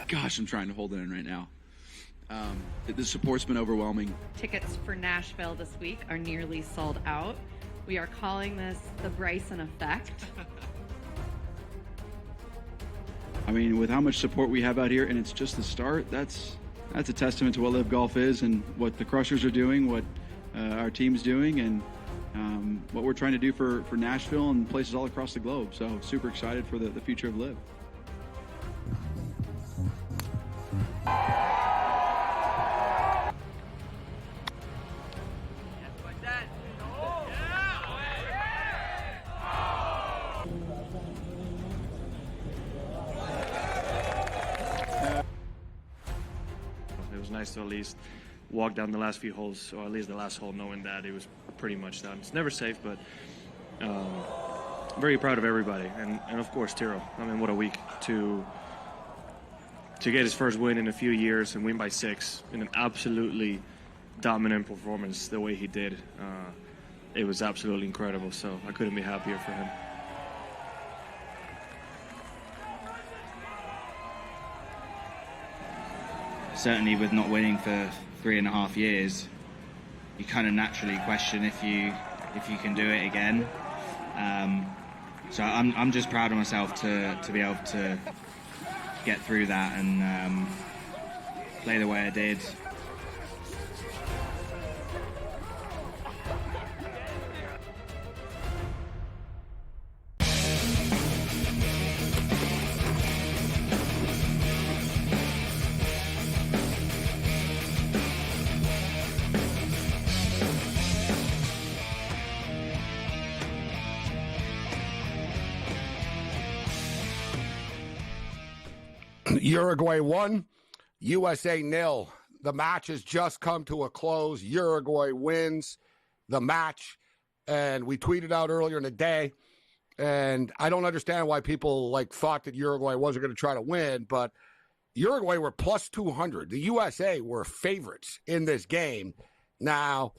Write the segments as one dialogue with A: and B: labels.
A: Gosh, I'm trying to hold it in right now. The support's been overwhelming.
B: Tickets for Nashville this week are nearly sold out. We are calling this the Bryson effect.
A: I mean, with how much support we have out here, and it's just the start, that's a testament to what Live Golf is and what the Crushers are doing, what our team's doing, and what we're trying to do for Nashville and places all across the globe. So super excited for the future of Live.
C: It was nice to at least walk down the last few holes, or at least the last hole, knowing that it was pretty much done. It's never safe, but very proud of everybody, and of course Tiro. I mean, what a week to get his first win in a few years and win by 6 in an absolutely dominant performance the way he did. It was absolutely incredible, so I couldn't be happier for him.
D: Certainly with not winning for 3.5 years, you kind of naturally question if you can do it again. So I'm just proud of myself to be able to get through that and play the way I did.
E: Uruguay 1, USA 0. The match has just come to a close. Uruguay wins the match, and we tweeted out earlier in the day, and I don't understand why people thought that Uruguay wasn't going to try to win, but Uruguay were plus 200. The USA were favorites in this game. Now,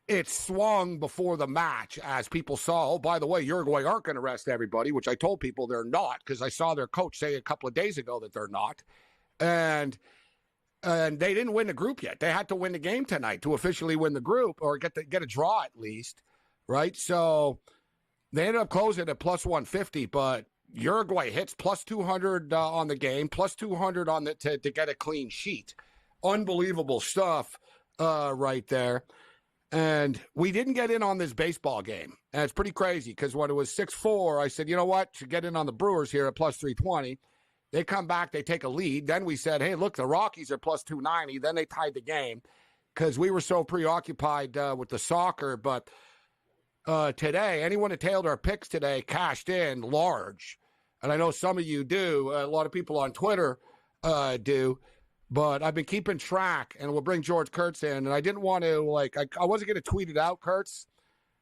E: it swung before the match as people saw, oh, by the way, Uruguay aren't going to rest everybody, which I told people they're not, because I saw their coach say a couple of days ago that they're not. And they didn't win the group yet. They had to win the game tonight to officially win the group, or get a draw at least, right? So they ended up closing at plus 150, but Uruguay hits plus 200 on the game, plus 200 on to get a clean sheet. Unbelievable stuff right there. And we didn't get in on this baseball game. And it's pretty crazy because when it was 6-4, I said, you know what? Should get in on the Brewers here at plus 320. They come back, they take a lead. Then we said, hey, look, the Rockies are plus 290. Then they tied the game because we were so preoccupied with the soccer. But today, anyone that tailed our picks today cashed in large. And I know some of you do. A lot of people on Twitter do. But I've been keeping track, and we'll bring George Kurtz in. And I didn't want to, I wasn't going to tweet it out, Kurtz.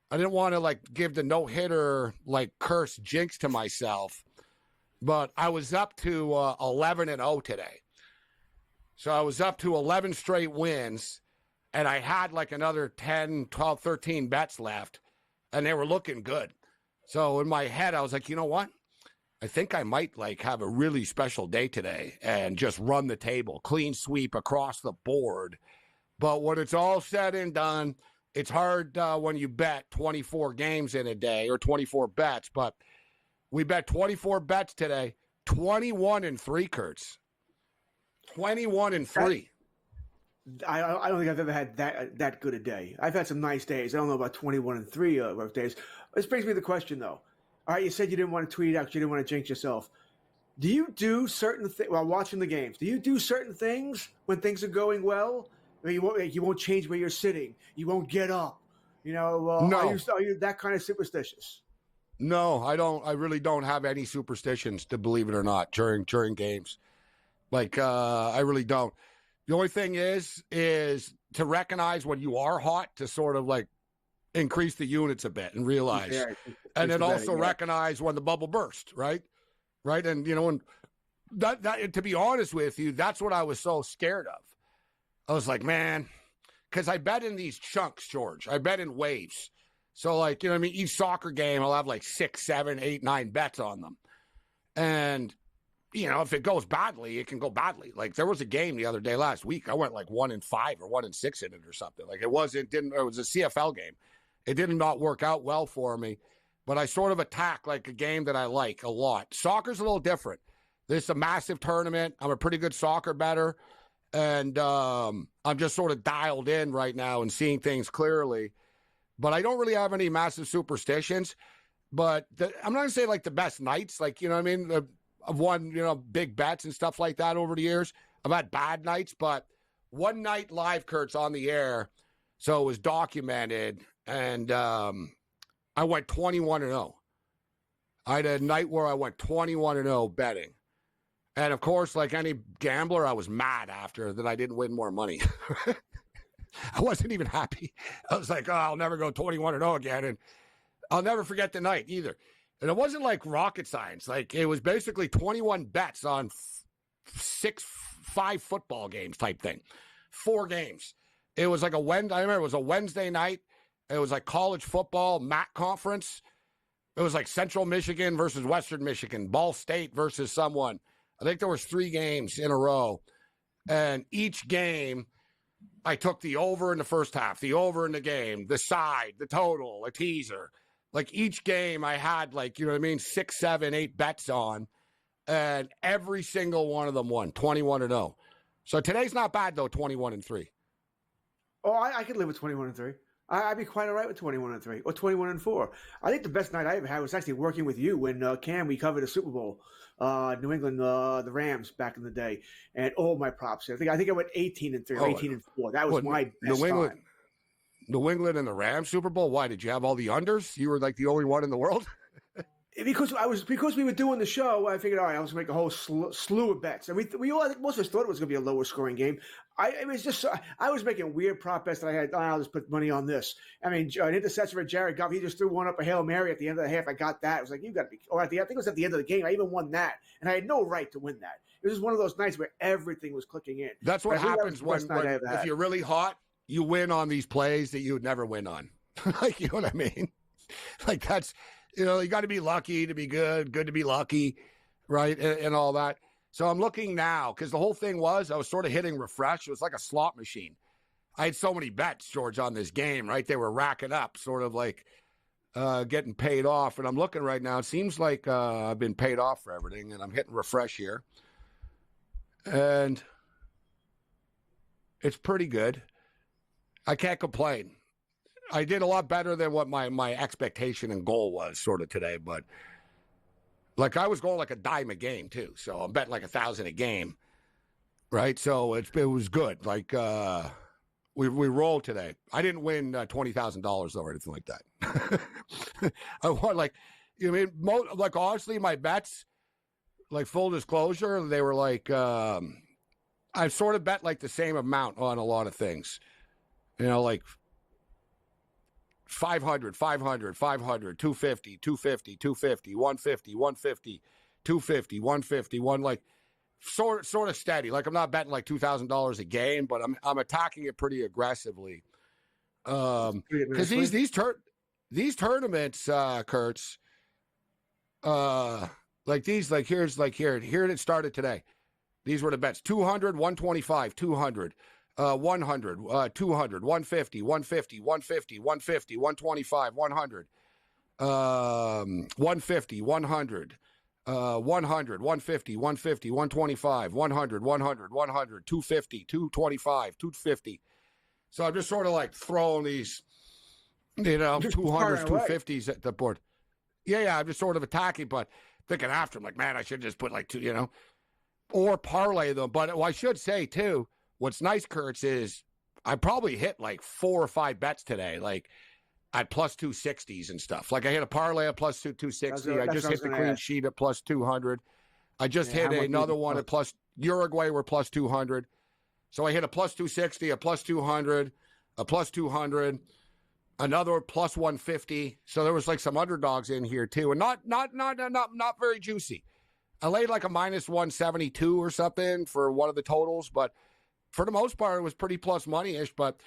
E: I didn't want to, give the no-hitter, curse jinx to myself. But I was up to 11-0 today. So I was up to 11 straight wins, and I had, another 10, 12, 13 bets left, and they were looking good. So in my head, I was like, you know what? I think I might have a really special day today and just run the table, clean sweep across the board. But when it's all said and done, it's hard when you bet 24 games in a day or 24 bets. But we bet 24 bets today, 21-3, Kurtz. 21-3.
F: I don't think I've ever had that good a day. I've had some nice days. I don't know about 21-3 days. This brings me to the question, though. All right, you said you didn't want to tweet it out because you didn't want to jinx yourself. Do you do certain things while watching the games? Do you do certain things when things are going well? I mean, you won't change where you're sitting. You won't get up. No. Are you that kind of superstitious?
E: No, I don't. I really don't have any superstitions, to believe it or not, during games. I really don't. The only thing is to recognize when you are hot, to sort of increase the units a bit and realize, and then also recognize when the bubble burst, right? And and that to be honest with you, that's what I was so scared of. I was like, man, because I bet in these chunks, George. I bet in waves. So each soccer game I'll have 6, 7, 8, 9 bets on them, and if it goes badly, it can go badly. Like there was a game the other day last week. I went like 1-5 or 1-6 in it or something. Like it was a CFL game. It did not work out well for me, but I sort of attack like a game that I like a lot. Soccer's a little different. This is a massive tournament. I'm a pretty good soccer bettor, and I'm just sort of dialed in right now and seeing things clearly. But I don't really have any massive superstitions. But I'm not going to say like the best nights. Like, you know what I mean? I've won, big bets and stuff like that over the years. I've had bad nights, but one night live, Kurt's on the air, so it was documented, and I went 21-0. I had a night where I went 21-0 betting. And, of course, like any gambler, I was mad after that I didn't win more money. I wasn't even happy. I was like, I'll never go 21-0 again, and I'll never forget the night either. And it wasn't like rocket science. Like, it was basically 21 bets on 5 football games type thing. 4 games. It was like I remember it was a Wednesday night. It was like college football, MAC conference. It was like Central Michigan versus Western Michigan, Ball State versus someone. I think there was 3 games in a row. And each game, I took the over in the first half, the over in the game, the side, the total, a teaser. Like each game I had 6, 7, 8 bets on, and every single one of them won 21-0. So today's not bad though, 21-3.
F: Oh, I could live with 21-3. I'd be quite all right with 21-3 or 21-4. I think the best night I ever had was actually working with you when Cam, we covered the Super Bowl, New England, the Rams back in the day, and all my props. I think I went 18-3 or 18-4. That was my best time.
E: New England and the Rams Super Bowl. Why did you have all the unders? You were like the only one in the world.
F: Because we were doing the show, I figured, all right, I was going to make a whole slew of bets, and we all, I think most of us thought it was going to be a lower scoring game. I was making weird prop bets that I had. I'll just put money on this. I mean, an interception for Jared Goff. He just threw one up a Hail Mary at the end of the half. I got that. It was like, you got to be. Or I think it was at the end of the game. I even won that, and I had no right to win that. It was just one of those nights where everything was clicking in.
E: That's what happens when if you're really hot, you win on these plays that you would never win on. Like, you know what I mean? Like that's. You got to be lucky to be good to be lucky, right, and all that. So I'm looking now, because the whole thing was I was sort of hitting refresh. It was like a slot machine. I had so many bets, George, on this game, right? They were racking up, sort of like getting paid off. And I'm looking right now. It seems like I've been paid off for everything, and I'm hitting refresh here. And it's pretty good. I can't complain. I did a lot better than what my expectation and goal was sort of today, but like I was going like a dime a game too. So I'm betting like 1,000 a game, right? So it was good. Like we rolled today. I didn't win $20,000 or anything like that. I won like honestly my bets, like full disclosure, they were like I sort of bet like the same amount on a lot of things, like 500, 500, 500, 250, 250, 250, 150, 150, 250, 150, like sort of steady. Like I'm not betting like $2,000 a game, but I'm attacking it pretty aggressively. Because these tournaments, Kurtz, here it started today. These were the bets: 200, 125, 200. 100, 200, 150, 150, 150, 150, 125, 100, 150, 100, 100, 150, 150, 125, 100, 100, 100, 250, 225, 250. So I'm just sort of like throwing these, 200s, 250s at the board. Yeah, I'm just sort of attacking, but thinking after, I'm like, man, I should just put like 2, or parlay them. But I should say, too, what's nice, Kurtz, is I probably hit like 4 or 5 bets today, like at plus 260s and stuff. Like I hit a parlay at plus 260. I just hit the clean sheet at plus 200. I just hit another one at plus Uruguay were plus 200. So I hit a plus 260, a plus 200, a plus 200, another plus 150. So there was like some underdogs in here too, and not very juicy. I laid like a minus 172 or something for one of the totals, but for the most part, it was pretty plus money-ish. But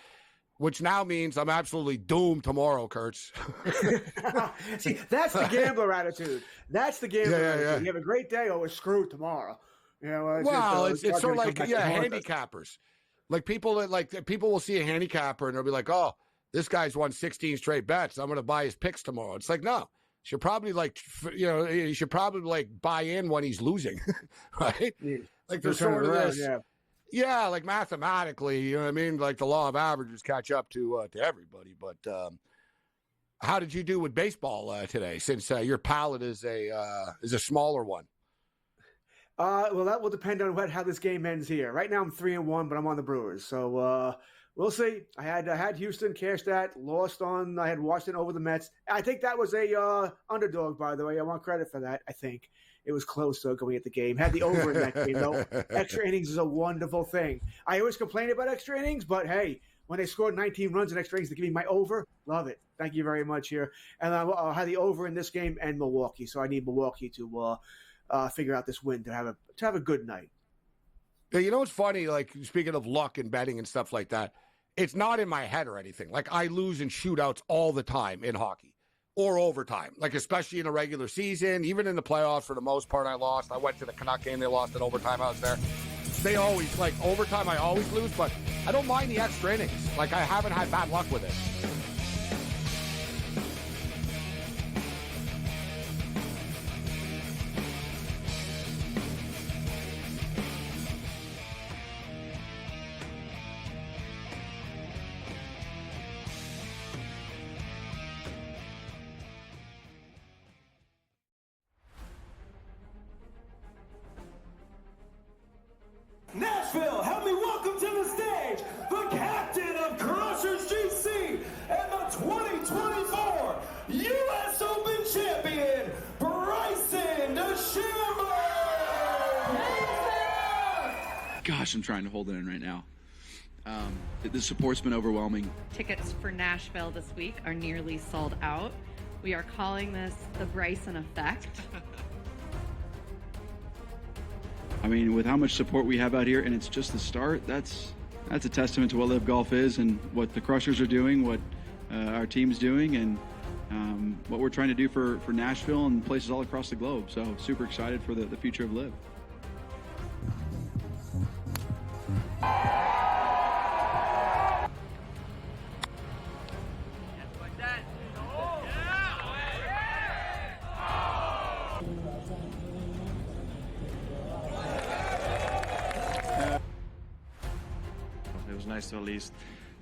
E: which now means I'm absolutely doomed tomorrow, Kurtz.
F: See, that's the gambler attitude. That's the gambler attitude.
E: Yeah.
F: You have a great day, we're screwed tomorrow. You know,
E: It's sort of like handicappers. Like people will see a handicapper and they'll be like, "Oh, this guy's won 16 straight bets. I'm going to buy his picks tomorrow." It's like, no, you should probably buy in when he's losing, right?
F: Yeah.
E: Like there's sort of this, yeah, like mathematically, you know what I mean? Like the law of averages catch up to everybody. But how did you do with baseball today? Since your palate is a smaller one.
F: Well, that will depend on how this game ends here. Right now, I'm 3-1, but I'm on the Brewers, so we'll see. I had Houston cashed that, lost on. I had Washington over the Mets. I think that was a underdog, by the way. I want credit for that. I think it was close though going at the game. Had the over in that game though. Extra innings is a wonderful thing. I always complain about extra innings, but hey, when they scored 19 runs in extra innings to give me my over, love it. Thank you very much here. And I'll have the over in this game and Milwaukee, so I need Milwaukee to figure out this win to have a good night.
E: Yeah, you know what's funny? Like, speaking of luck and betting and stuff like that, it's not in my head or anything. Like, I lose in shootouts all the time in hockey or overtime. Like, especially in a regular season, even in the playoffs, for the most part, I lost. I went to the Canuck game; they lost in overtime. I was there. They always overtime. I always lose, but I don't mind the extra innings. Like, I haven't had bad luck with it.
G: Nashville, help me welcome to the stage the captain of Crushers GC and the 2024 U.S. Open champion, Bryson DeChambeau!
A: Gosh, I'm trying to hold it in right now. The support's been overwhelming.
B: Tickets for Nashville this week are nearly sold out. We are calling this the Bryson effect.
A: I mean, with how much support we have out here, and it's just the start, that's a testament to what Live Golf is and what the Crushers are doing, what our team's doing, and what we're trying to do for Nashville and places all across the globe. So super excited for the future of Live.
C: Nice to at least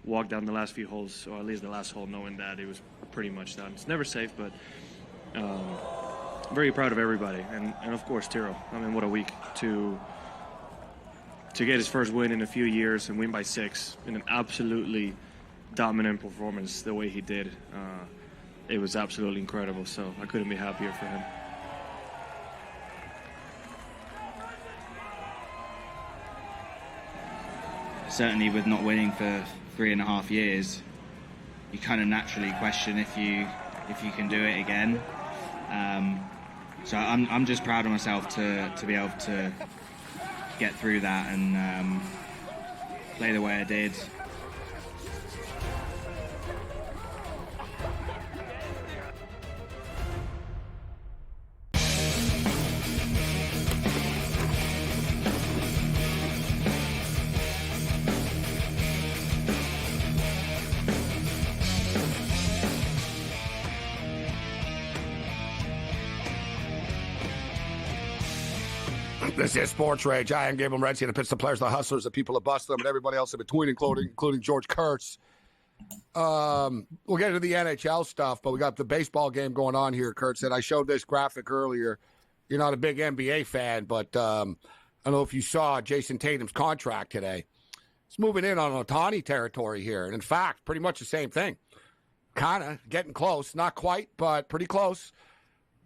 C: walk down the last few holes, or at least the last hole, knowing that it was pretty much done. It's never safe, but very proud of everybody, and of course Tiro. I mean, what a week to get his first win in a few years and win by 6 in an absolutely dominant performance the way he did. It was absolutely incredible, so I couldn't be happier for him.
D: Certainly with not winning for 3.5 years, you kind of naturally question if you can do it again. So I'm just proud of myself to be able to get through that and play the way I did.
E: This is SportsRage. I am Gabriel Morency, and it pits the players, the hustlers, the people that bust them, and everybody else in between, including George Kurtz. We'll get into the NHL stuff, but we got the baseball game going on here, Kurtz. And I showed this graphic earlier. You're not a big NBA fan, but I don't know if you saw Jason Tatum's contract today. It's moving in on Ohtani territory here. And in fact, pretty much the same thing. Kind of getting close. Not quite, but pretty close.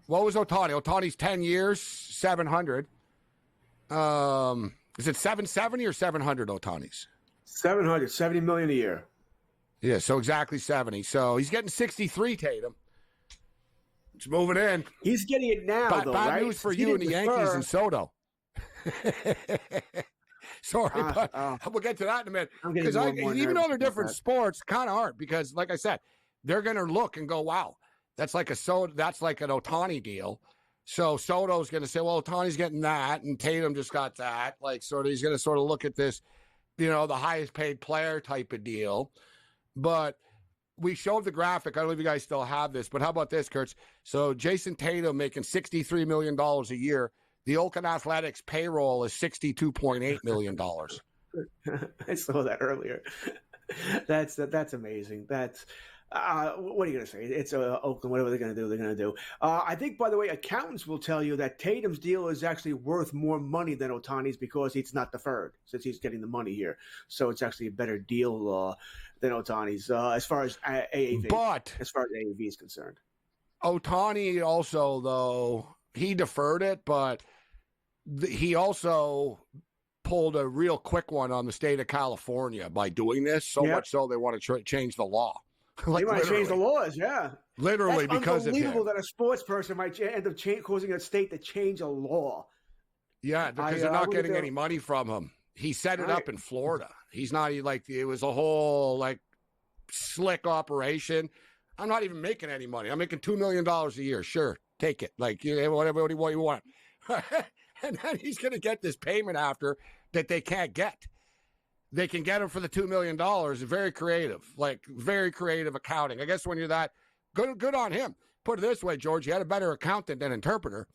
E: What was Ohtani? Ohtani's 10 years, 700. Is it 770 or 700 Ohtani's?
F: 70 million a year.
E: Yeah, so exactly 70. So he's getting 63, Tatum. It's moving in.
F: He's getting it now, though,
E: bad
F: right?
E: news for you and the Yankees and Soto. Sorry, but we'll get to that in a minute. Because even though they're different sports, kind of aren't. Because, like I said, they're going to look and go, wow, that's like that's like an Ohtani deal. So Soto's going to say, well, Ohtani's getting that, and Tatum just got that. Like, sort of, he's going to sort of look at this, the highest paid player type of deal. But we showed the graphic. I don't know if you guys still have this, but how about this, Kurtz? So Jason Tatum making $63 million a year. The Oakland Athletics payroll is $62.8 million.
F: I saw that earlier. That's amazing. That's what are you going to say? It's Oakland. Whatever they're going to do, they're going to do. I think, by the way, accountants will tell you that Tatum's deal is actually worth more money than Ohtani's because it's not deferred, since he's getting the money here. So it's actually a better deal than Ohtani's as far as AAV.
E: But
F: as far as AAV is concerned,
E: Ohtani also, though, he deferred it, but he also pulled a real quick one on the state of California by doing this. So much so they want to change the law.
F: They want to change the laws, yeah.
E: Literally,
F: that's
E: because of him.
F: unbelievable that a sports person might end up causing a state to change a law.
E: Yeah, because they're not getting any money from him. He set it up in Florida. He's not it was a whole slick operation. I'm not even making any money. I'm making $2 million a year. Sure, take it. Whatever you want. And then he's going to get this payment after that they can't get. They can get him for the $2 million. Very creative, very creative accounting. I guess when you're that good on him. Put it this way, George, you had a better accountant than interpreter.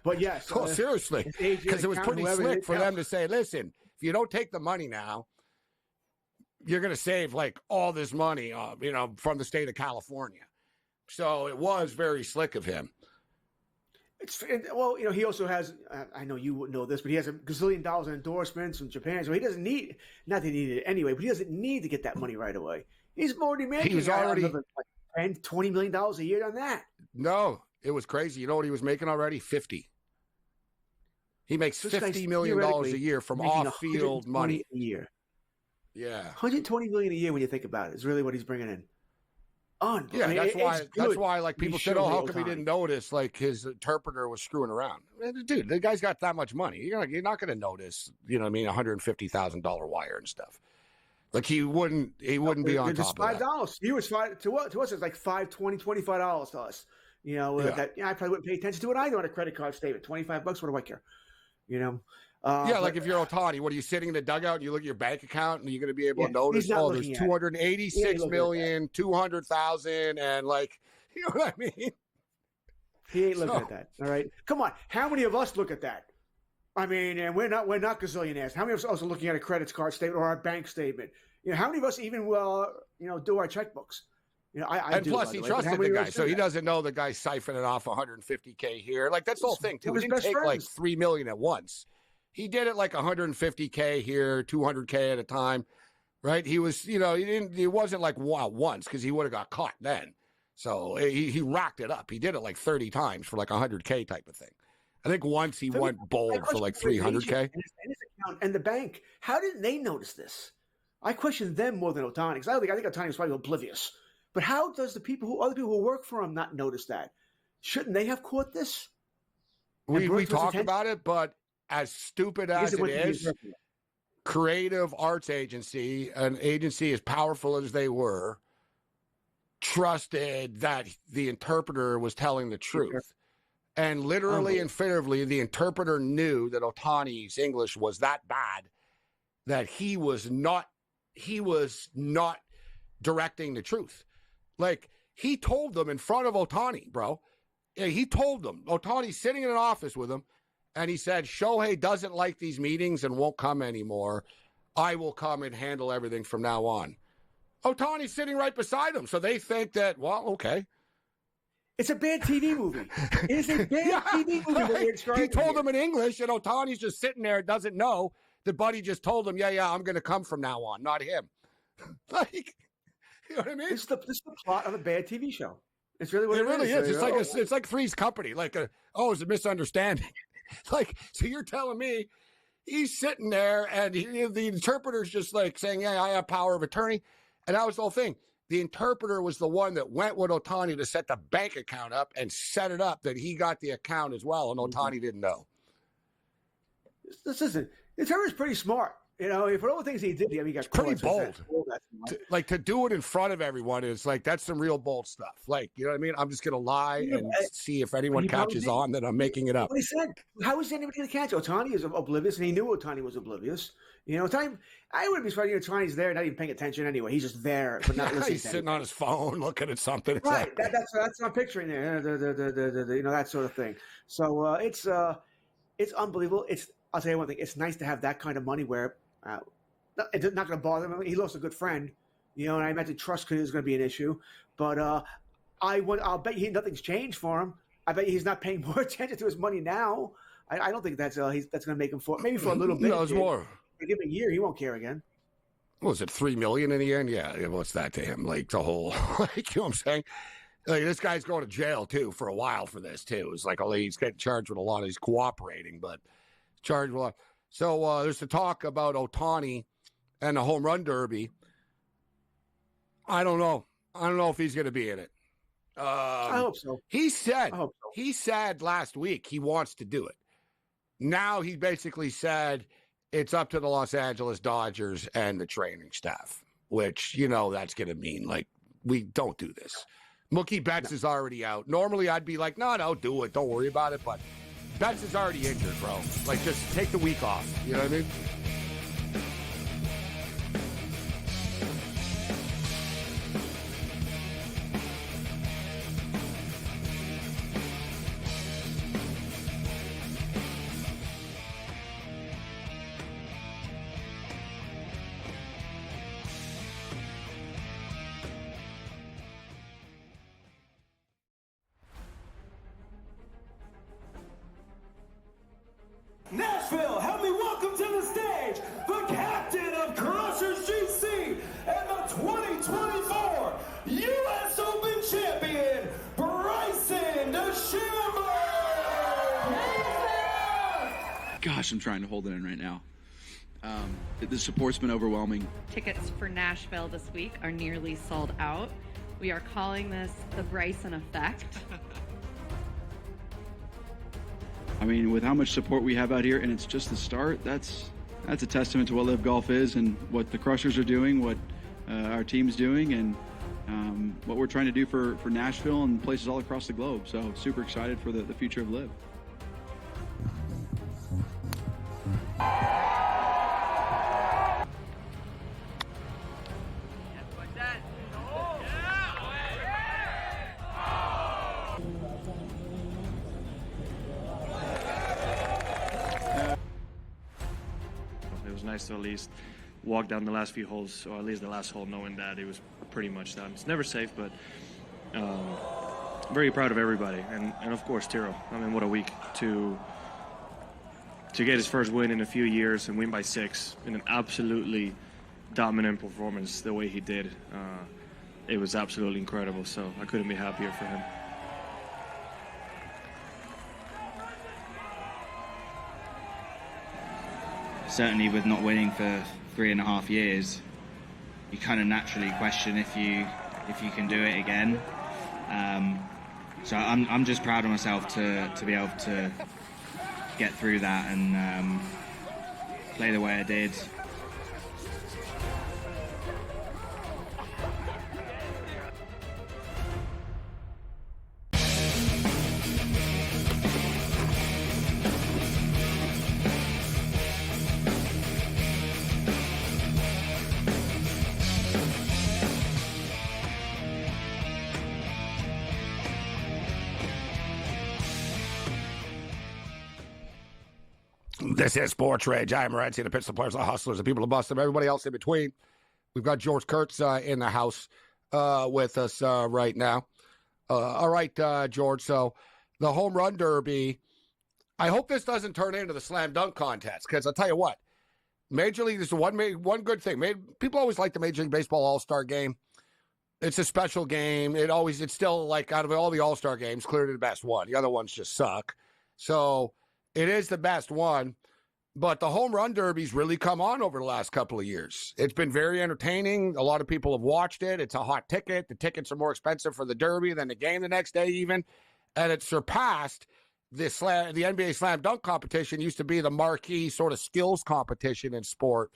F: But yes.
E: Seriously, because it was pretty slick for them to say, listen, if you don't take the money now, you're going to save all this money, from the state of California. So it was very slick of him.
F: He also has, I know you wouldn't know this, but he has $1 gazillion in endorsements from Japan. So he doesn't need, not that he needed it anyway, but he doesn't need to get that money right away. He's already making $10, $20 million a year on that.
E: No, it was crazy. You know what he was making already? 50. He makes $50 million a year from off-field money.
F: A year.
E: Yeah.
F: $120 million a year when you think about it is really what he's bringing in.
E: Yeah, that's why people said, oh, how come he didn't notice his interpreter was screwing around? Dude, the guy's got that much money. You're not going to notice, $150,000 wire and stuff. He wouldn't be on top of that.
F: $5. He was to us it's like $5, $20, $25 to us. I probably wouldn't pay attention to it either on a credit card statement. $25, what do I care?
E: If you're Ohtani, what are you sitting in the dugout and you look at your bank account and you're going to be able to notice, there's 286,200,000 and you know what I mean?
F: He ain't looking at that. All right. Come on. How many of us look at that? I mean, and we're not gazillionaires. How many of us are looking at a credit card statement or our bank statement? How many of us even do our checkbooks? I
E: and
F: do,
E: plus, he trusted the guy, so he doesn't know the guy's siphoning off $150K here. That's the whole thing too. He didn't take $3 million at once. He did it $150K here, $200K at a time, right? He was, he wasn't once because he would have got caught then. So he racked it up. He did it 30 times for $100K type of thing. I think once he went bold for $300K.
F: And his account and the bank. How didn't they notice this? I question them more than Ohtani because I think Ohtani was probably oblivious. But how does other people who work for him not notice that? Shouldn't they have caught this?
E: We talked about it, but as stupid as it is, Creative Arts Agency, an agency as powerful as they were, trusted that the interpreter was telling the truth. And literally and figuratively, the interpreter knew that Ohtani's English was that bad that he was not directing the truth. He told them in front of Ohtani, bro. Yeah, he told them. Ohtani's sitting in an office with him, and he said, Shohei doesn't like these meetings and won't come anymore. I will come and handle everything from now on. Ohtani's sitting right beside him, so they think that, well, okay.
F: It's a bad TV movie. It's a bad TV movie.
E: He told them in English, and Ohtani's just sitting there, doesn't know. The buddy just told him, yeah, I'm going to come from now on, not him. You know what I mean?
F: It's the plot of a bad TV show. It's really what it
E: really is. It's like Three's Company. It's a misunderstanding. So you're telling me he's sitting there and the interpreter's just saying, yeah, I have power of attorney. And that was the whole thing. The interpreter was the one that went with Ohtani to set the bank account up and set it up that he got the account as well. And Ohtani didn't know.
F: Listen, Trevor's pretty smart. You know, for all the things he did, I mean, he got
E: pretty
F: caught, so
E: bold.
F: that's
E: To do it in front of everyone is like, that's some real bold stuff. Like, you know what I mean? I'm just going to lie and see if anyone catches on that I'm making it up.
F: What he said. How is anybody going to catch? Ohtani is oblivious, and he knew Ohtani was oblivious. You know, I wouldn't be surprised if Ohtani's there, not even paying attention anyway. He's just there, but not listening.
E: He's sitting on his phone looking at something.
F: Right. That's what I'm picturing there. You know, that sort of thing. So it's unbelievable. I'll tell you one thing. It's nice to have that kind of money where it's not going to bother him. He lost a good friend, you know, and I imagine trust is going to be an issue. But I'll bet you nothing's changed for him. I bet you he's not paying more attention to his money now. I don't think that's going to make him maybe for a little bit.
E: No, it's more.
F: Give him a year, he won't care again.
E: What was it, $3 million in the end? Yeah, what's that to him? Like the whole, like, you know what I'm saying? Like, this guy's going to jail too for a while for this too. It's like, he's getting charged with a lot. He's cooperating, but charged with a lot. So there's the talk about Ohtani and the home run derby. I don't know if he's going to be in it.
F: I hope so.
E: He said last week he wants to do it. Now he basically said it's up to the Los Angeles Dodgers and the training staff, which, you know, that's going to mean, like, we don't do this. Mookie Betts is already out. Normally I'd be like, no, do it. Don't worry about it. But Betts is already injured, bro. Like, just take the week off. You know what I mean?
G: Nashville, help me welcome to the stage the captain of Crushers GC and the 2024 U.S. Open champion, Bryson DeChambeau!
A: Gosh, I'm trying to hold it in right now. The support's been overwhelming.
B: Tickets for Nashville this week are nearly sold out. We are calling this the Bryson effect.
A: I mean, with how much support we have out here, and it's just the start, that's a testament to what Live Golf is and what the Crushers are doing, what our team's doing, and what we're trying to do for Nashville and places all across the globe. So super excited for the future of Live.
C: It was nice to at least walk down the last few holes, or at least the last hole, knowing that it was pretty much done. It's never safe, but very proud of everybody, and of course Tiro. I mean, what a week to get his first win in a few years and win by 6 in an absolutely dominant performance the way he did. It was absolutely incredible, so I couldn't be happier for him.
D: Certainly with not winning for 3.5 years, you kind of naturally question if you can do it again. So I'm just proud of myself to be able to get through that and play the way I did.
E: This is SportsRage. I am Morency, the pitch, the players, the hustlers, the people who bust them, everybody else in between. We've got George Kurtz in the house with us right now. All right, George. So the home run derby, I hope this doesn't turn into the slam dunk contest, because I'll tell you what, Major League, this is one good thing. People always like the Major League Baseball All-Star game. It's a special game. It's still, like, out of all the All-Star games, clearly the best one. The other ones just suck. So it is the best one. But the home run derby's really come on over the last couple of years. It's been very entertaining. A lot of people have watched it. It's a hot ticket. The tickets are more expensive for the derby than the game the next day even. And it's surpassed the NBA slam dunk competition used to be the marquee sort of skills competition in sport.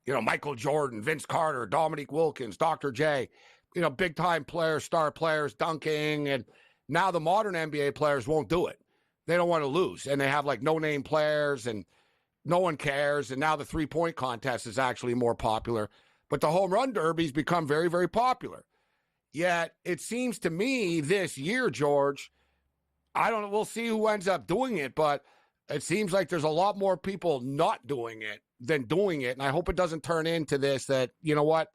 E: You know, Michael Jordan, Vince Carter, Dominique Wilkins, Dr. J, you know, big time players, star players dunking. And now the modern NBA players won't do it. They don't want to lose. And they have like no name players and no one cares. And now the 3-point contest is actually more popular. But the home run derby's become very, very popular. Yet it seems to me this year, George, I don't know, we'll see who ends up doing it, but it seems like there's a lot more people not doing it than doing it. And I hope it doesn't turn into this that, you know what,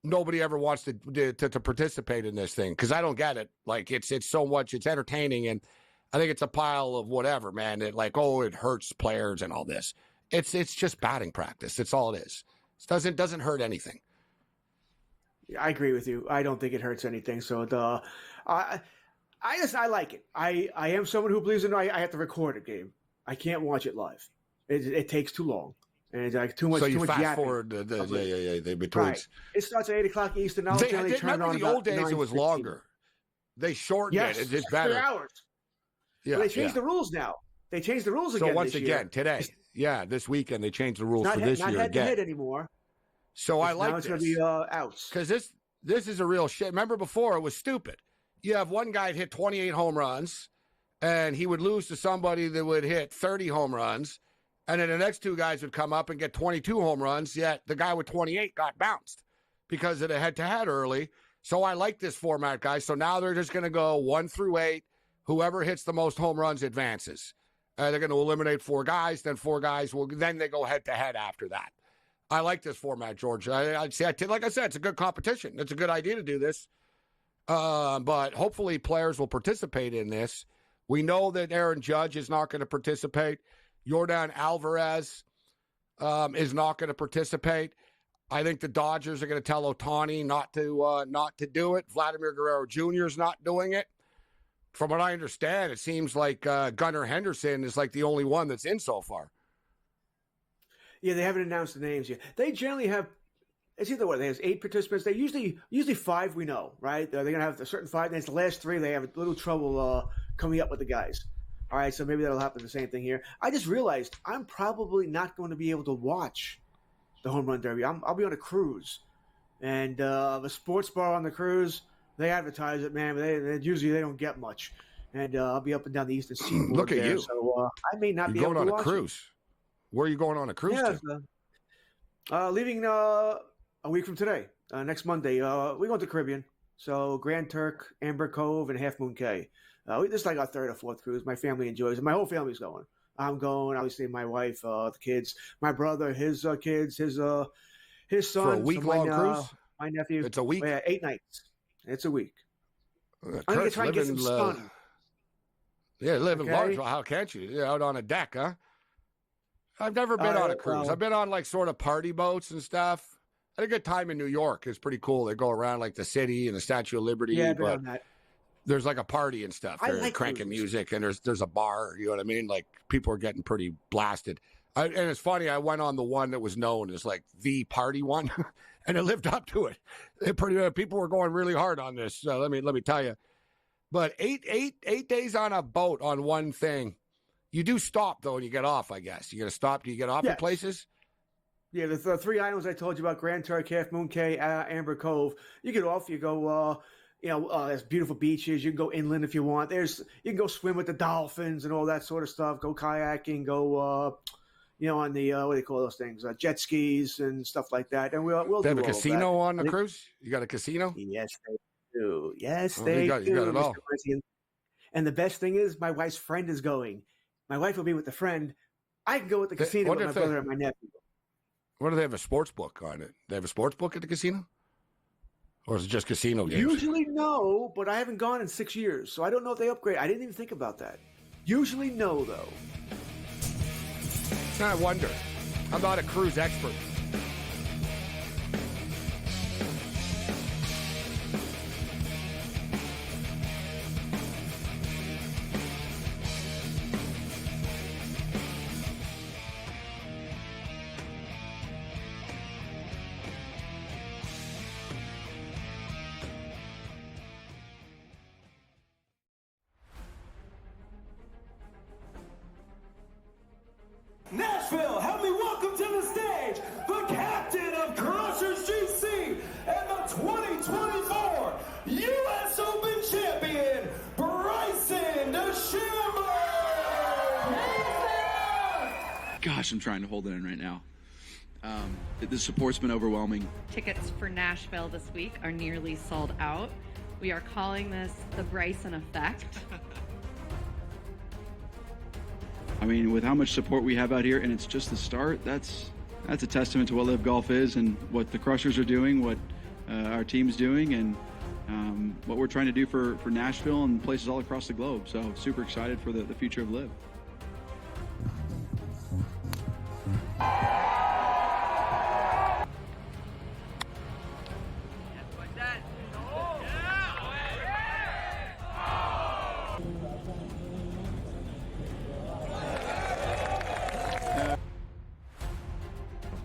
E: nobody ever wants to participate in this thing, because I don't get it. Like, it's so much, it's entertaining, and I think it's a pile of whatever, man. It like, oh, it hurts players and all this. It's just batting practice. It's all it is. It doesn't hurt anything.
F: I agree with you. I don't think it hurts anything. So I like it. I am someone who believes in. I have to record a game. I can't watch it live. It takes too long, and it's like too much.
E: So you
F: too much
E: fast
F: yapping.
E: forward the between.
F: Right. It starts at 8:00 Eastern. I'll generally turn
E: remember
F: on
E: the
F: about
E: old days. It was
F: 9:15.
E: longer. They shortened it. It's just better.
F: 3 hours.
E: Yeah,
F: Well, they changed the rules now. They changed the rules again.
E: So once
F: this
E: again,
F: year.
E: today, this weekend they changed the rules
F: Not
E: for this
F: not
E: year
F: head to
E: again.
F: head anymore.
E: So I like
F: now it's
E: this.
F: going to be outs.
E: Because this is a real shit. Remember before, it was stupid. You have one guy hit 28 home runs, and he would lose to somebody that would hit 30 home runs, and then the next two guys would come up and get 22 home runs, yet the guy with 28 got bounced because of the head-to-head early. So I like this format, guys. So now they're just going to go 1 through 8. Whoever hits the most home runs advances. They're going to eliminate 4 guys, then 4 guys then they go head-to-head after that. I like this format, George. I'd say, like I said, it's a good competition. It's a good idea to do this. But hopefully players will participate in this. We know that Aaron Judge is not going to participate. Yordan Alvarez is not going to participate. I think the Dodgers are going to tell Ohtani not to do it. Vladimir Guerrero Jr. is not doing it. From what I understand, it seems like Gunnar Henderson is like the only one that's in so far.
F: Yeah, they haven't announced the names yet. They generally have. It's either way. They have 8 participants. They usually 5. We know, right? They're going to have a certain 5. And it's the last 3. They have a little trouble coming up with the guys. All right, so maybe that'll happen. The same thing here. I just realized I'm probably not going to be able to watch the home run derby. I'll be on a cruise, and the sports bar on the cruise, they advertise it, man. But usually they don't get much, and I'll be up and down the Eastern Seaboard.
E: Look at
F: there,
E: you.
F: So I may not be able to
E: going on
F: watch
E: a cruise. Where are you going on a cruise to?
F: Leaving a week from today, next Monday. We're going to the Caribbean. So Grand Turk, Amber Cove, and Half Moon Cay. This is like our 3rd or 4th cruise. My family enjoys it. My whole family's going. I'm going. Obviously, my wife, the kids, my brother, his kids, his son.
E: For a week-long cruise?
F: My nephew.
E: It's a week?
F: 8 nights. It's a week. I'm going to try and get some sun.
E: Yeah, living large. Well, how can't you? You're out on a deck, huh? I've never been on a cruise. I've been on like sort of party boats and stuff. I had a good time in New York. It's pretty cool. They go around like the city and the Statue of Liberty.
F: Yeah,
E: but
F: that.
E: There's like a party and stuff. They're
F: like
E: cranking
F: cruises.
E: music, and there's a bar. You know what I mean? Like people are getting pretty blasted. And it's funny. I went on the one that was known as like the party one, and it lived up to it. People were going really hard on this. So let me tell you. But eight days on a boat on one thing. You do stop, though, and you get off, I guess. You got to stop. Do you get off at places?
F: Yeah, the 3 islands I told you about, Grand Turk, Half Moon Cay, Amber Cove. You get off, you go, there's beautiful beaches. You can go inland if you want. You can go swim with the dolphins and all that sort of stuff. Go kayaking, go, on the, what do you call those things? Jet skis and stuff like that. And we'll
E: They have
F: do
E: a
F: all of
E: casino
F: that.
E: on the cruise? You got a casino?
F: Yes, they do. Yes,
E: Oh,
F: they do.
E: you got it all.
F: Mr. Morency. And the best thing is my wife's friend is going. My wife will be with the friend. I can go with the casino with my brother and my nephew.
E: What do they have, a sports book on it? They have a sports book at the casino? Or is it just casino games?
F: Usually no, but I haven't gone in 6 years, so I don't know if they upgrade. I didn't even think about that. Usually no, though.
E: I wonder. I'm not a cruise expert.
G: welcome to the stage the captain of Crushers GC and the 2024 U.S. Open champion, Bryson DeChambeau!
A: Gosh, I'm trying to hold it in right now. The support's been overwhelming.
B: Tickets for Nashville this week are nearly sold out. We are calling this the Bryson effect.
A: I mean, with how much support we have out here, and it's just the start, that's a testament to what Live Golf is and what the Crushers are doing, what our team's doing, and what we're trying to do for Nashville and places all across the globe. So super excited for the future of Live.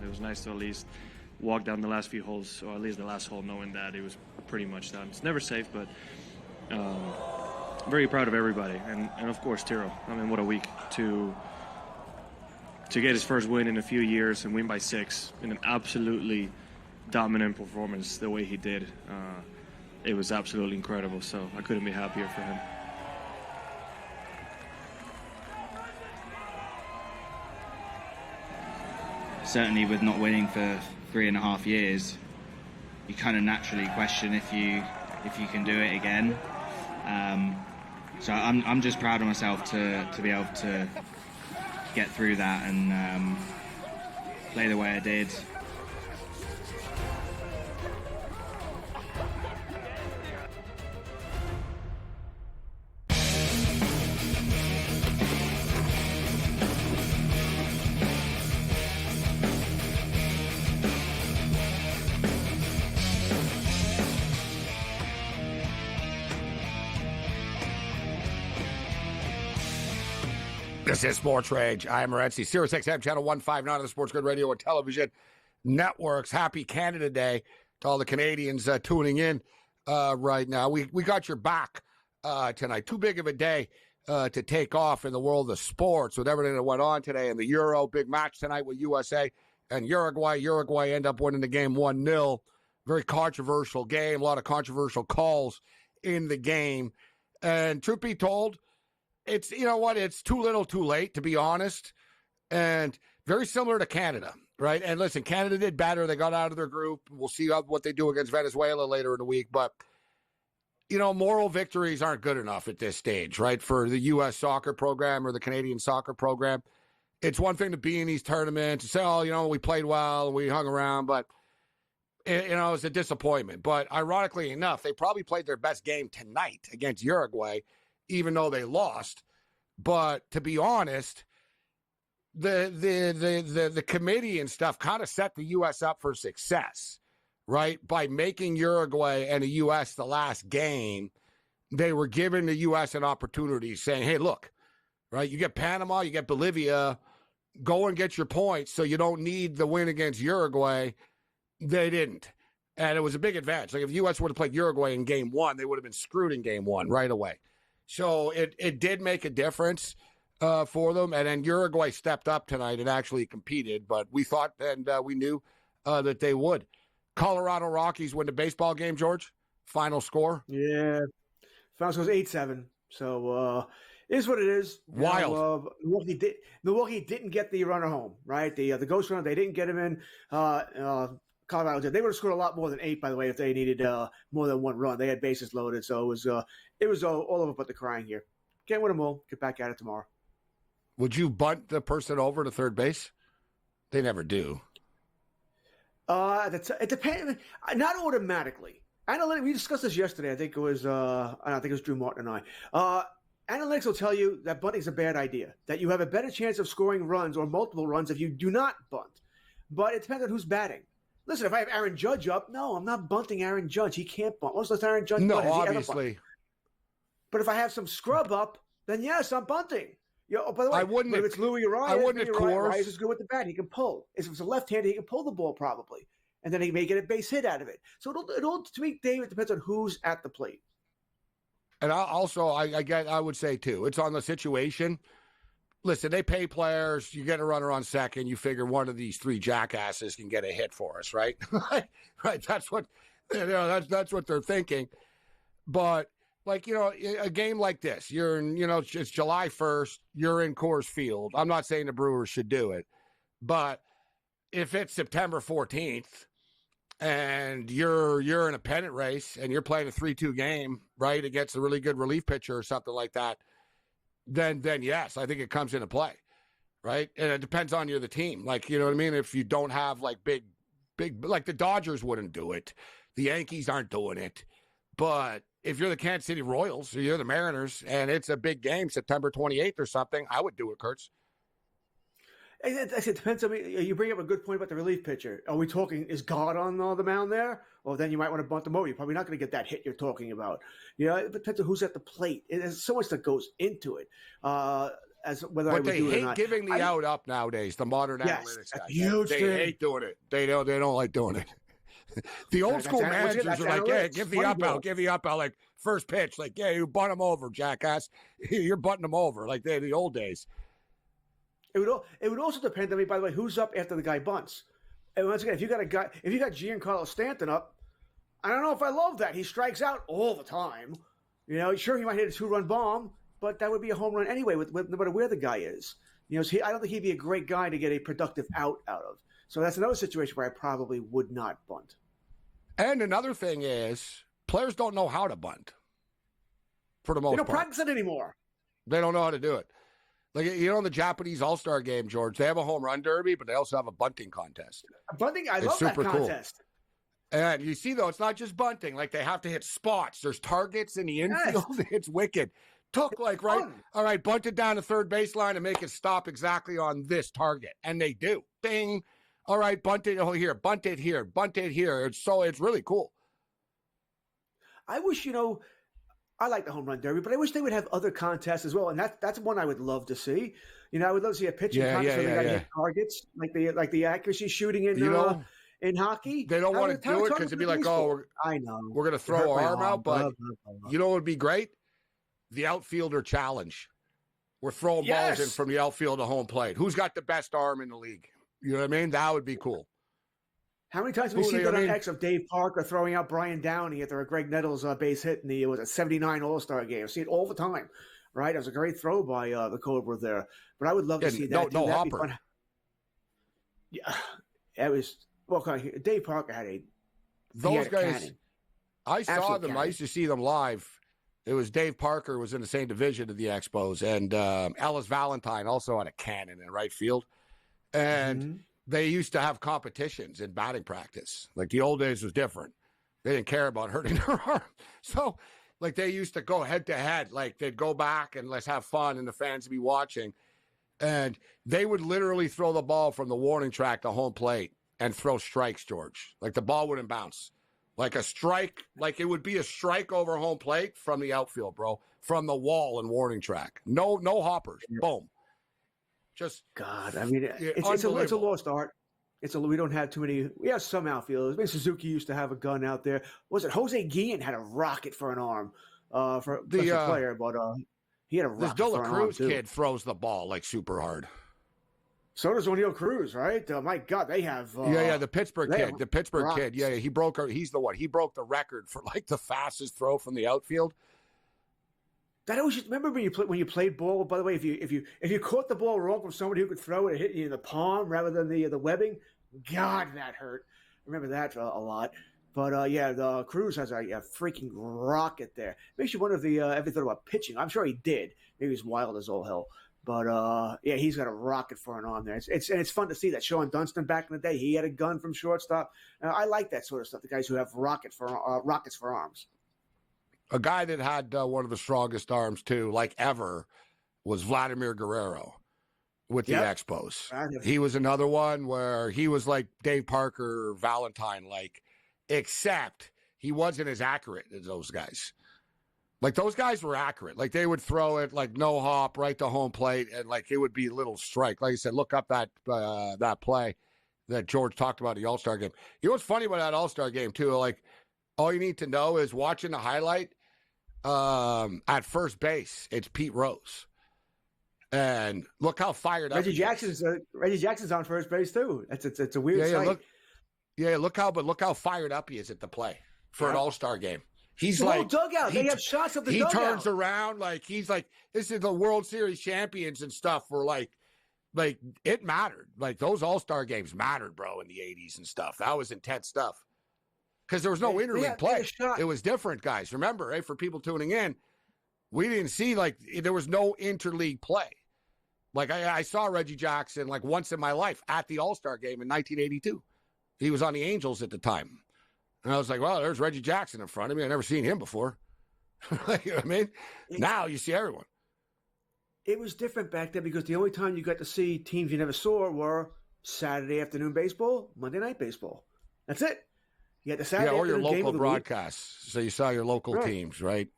C: It was nice to at least walk down the last few holes, or at least the last hole, knowing that it was pretty much done. It's never safe, but very proud of everybody, and of course Tiro. I mean, what a week to get his first win in a few years and win by 6 in an absolutely dominant performance the way he did. It was absolutely incredible, so I couldn't be happier for him.
D: Certainly with not winning for 3.5 years, you kind of naturally question if you can do it again. So I'm just proud of myself to be able to get through that and play the way I did.
E: This is SportsRage. I am Morency, Sirius XM, Channel 159 of the SportsGrid Radio and Television Networks. Happy Canada Day to all the Canadians tuning in right now. We got your back tonight. Too big of a day to take off in the world of sports with everything that went on today in the Euro. Big match tonight with USA and Uruguay. Uruguay end up winning the game 1-0. Very controversial game. A lot of controversial calls in the game. And truth be told, it's, you know what, it's too little too late, to be honest, and very similar to Canada, right? And listen, Canada did better. They got out of their group. We'll see what they do against Venezuela later in the week, but, you know, moral victories aren't good enough at this stage, right, for the U.S. soccer program or the Canadian soccer program. It's one thing to be in these tournaments and say, oh, you know, we played well, we hung around, but, you know, it's a disappointment. But ironically enough, they probably played their best game tonight against Uruguay, even though they lost. But to be honest, the committee and stuff kind of set the U.S. up for success, right? By making Uruguay and the U.S. the last game, they were giving the U.S. an opportunity, saying, hey, look, right, you get Panama, you get Bolivia, go and get your points so you don't need the win against Uruguay. They didn't. And it was a big advantage. Like if the U.S. would have played Uruguay in game 1, they would have been screwed in game 1 right away. So it did make a difference for them. And then Uruguay stepped up tonight and actually competed. But we thought and we knew that they would. Colorado Rockies win the baseball game, George. Final score?
F: Yeah. Final score is 8-7. So it is what it is.
E: Wild.
F: Milwaukee didn't get the runner home, right? The ghost runner, they didn't get him in. Colorado did. They would have scored a lot more than 8, by the way, if they needed more than one run. They had bases loaded, so it was all over but the crying here. Can't win them all. Get back at it tomorrow.
E: Would you bunt the person over to third base? They never do.
F: It depends. Not automatically. We discussed this yesterday. I think it was Drew Martin and I. Analytics will tell you that bunting is a bad idea. That you have a better chance of scoring runs or multiple runs if you do not bunt. But it depends on who's batting. Listen, if I have Aaron Judge up, no, I'm not bunting Aaron Judge. He can't bunt. What's the Aaron Judge?
E: No,
F: bunt?
E: obviously.
F: But if I have some scrub up, then yes, I'm bunting. By the way,
E: I wouldn't.
F: If it's Louis Urias,
E: I wouldn't, of course.
F: Urias is good with the bat. He can pull. If it's a left-hander, he can pull the ball probably, and then he may get a base hit out of it. So it all to me, David, depends on who's at the plate.
E: And I would say too, it's on the situation. listen, they pay players. You get a runner on second. You figure one of these three jackasses can get a hit for us, right? Right. That's what that's what they're thinking. But like, a game like this, you're in, it's July 1st. You're in Coors Field. I'm not saying the Brewers should do it, but if it's September 14th and you're in a pennant race and you're playing a 3-2 game, right, against a really good relief pitcher or something like that, then yes, I think it comes into play, right? And it depends on the team. Like, you know what I mean? If you don't have like big, like the Dodgers wouldn't do it. The Yankees aren't doing it. But if you're the Kansas City Royals or you're the Mariners and it's a big game, September 28th or something, I would do it, Kurtz.
F: It depends. I mean, you bring up a good point about the relief pitcher. Are we talking, is God on the mound there? Well, then you might want to bunt them over. You're probably not going to get that hit you're talking about. It depends on who's at the plate. There's so much that goes into it. As whether
E: but
F: I would
E: they
F: do it or
E: hate
F: not.
E: giving the out up nowadays. The modern analytics guys.
F: Huge
E: they
F: thing.
E: hate doing it. They don't like doing it. The old school managers are like, yeah, give the up out, like first pitch, like, yeah, you bunt them over, jackass. You're bunting them over, like the old days.
F: It would also depend on me, by the way, who's up after the guy bunts. And once again, if you got Giancarlo Stanton up, I don't know if I love that. He strikes out all the time. Sure, he might hit a 2-run bomb, but that would be a home run anyway, with no matter where the guy is. So I don't think he'd be a great guy to get a productive out of. So that's another situation where I probably would not bunt.
E: And another thing is, players don't know how to bunt. For the most part,
F: they don't practice it anymore.
E: They don't know how to do it. Like, in the Japanese All-Star game, George, they have a home run derby, but they also have a bunting contest.
F: Bunting, I love that contest.
E: Cool. And you see, though, it's not just bunting. Like, they have to hit spots. There's targets in the infield. Yes. It's wicked. Took, like, right, all right, bunt it down the third baseline and make it stop exactly on this target. And they do. Bing. All right, bunt it here, bunt it here, bunt it here. It's really cool.
F: I wish, I like the home run derby, but I wish they would have other contests as well. And that's one I would love to see. I would love to see a pitching contest where they got hit targets, like the accuracy shooting in hockey.
E: They don't want to do it because it'd be like,
F: I know
E: we're going to throw our arm out. But what would be great? The outfielder challenge. We're throwing balls in from the outfield to home plate. Who's got the best arm in the league? You know what I mean? That would be cool.
F: How many times have we seen that on X of Dave Parker throwing out Brian Downey after a Greg Nettles base hit in the 79 All-Star game? I see it all the time, right? It was a great throw by the Cobra there. But I would love to see that.
E: No hopper.
F: Yeah, it was. Well, Dave Parker had
E: those guys.
F: Cannon.
E: I saw
F: Absolute
E: them.
F: cannon.
E: I used to see them live. It was Dave Parker was in the same division of the Expos, and Ellis Valentine also had a cannon in right field. And they used to have competitions in batting practice. Like the old days was different. They didn't care about hurting their arm. So, like, they used to go head to head. Like, they'd go back and let's have fun, and the fans would be watching. And they would literally throw the ball from the warning track to home plate and throw strikes, George. Like, the ball wouldn't bounce. Like a strike, like it would be a strike over home plate from the outfield, bro, from the wall and warning track. No hoppers. Boom. Just
F: God, I mean, it's a lost art. We don't have too many. We have some outfielders. I mean, Suzuki used to have a gun out there. Was it Jose Guillen had a rocket for an arm for a player, but he had a rocket for an arm.
E: This De La Cruz kid throws the ball like super hard.
F: So does O'Neal Cruz, right? My God, they have.
E: The Pittsburgh kid. The Pittsburgh kid. Yeah, he's the one. He broke the record for like the fastest throw from the outfield.
F: That always remember when you played ball. By the way, if you caught the ball wrong from somebody who could throw it and hit you in the palm rather than the webbing, God, that hurt. I remember that a lot. But the Cruz has a freaking rocket there. Makes you wonder if he ever thought about pitching. I'm sure he did. Maybe he's wild as all hell. But he's got a rocket for an arm there. It's fun to see that. Sean Dunston back in the day, he had a gun from shortstop. I like that sort of stuff. The guys who have rockets for arms.
E: A guy that had one of the strongest arms, too, like ever, was Vladimir Guerrero with the Expos. He was another one where he was like Dave Parker, Valentine, like, except he wasn't as accurate as those guys. Like, those guys were accurate. Like, they would throw it, like, no hop, right to home plate, and, like, it would be a little strike. Like I said, look up that play that George talked about in the All-Star game. You know what's funny about that All-Star game, too? Like, all you need to know is watching the highlight, at first base, it's Pete Rose. And look how fired up
F: Reggie
E: he is.
F: Jackson's on first base too. It's a weird sight.
E: Look how fired up he is at the play for an All-Star game. He's
F: the
E: like
F: whole dugout. They have shots of the dugout.
E: He turns around he's like, this is the World Series champions and stuff. For like it mattered. Like those All-Star games mattered, bro, in the 80s and stuff. That was intense stuff. Because there was no interleague play. It was different, guys. Remember, for people tuning in, we didn't see there was no interleague play. Like I saw Reggie Jackson once in my life at the All-Star game in 1982. He was on the Angels at the time. And I was like, well, there's Reggie Jackson in front of me. I've never seen him before. You know what I mean? Now you see everyone.
F: It was different back then because the only time you got to see teams you never saw were Saturday afternoon baseball, Monday night baseball. That's it. You had the Saturday
E: or your
F: afternoon
E: local broadcasts. So you saw your local teams, right?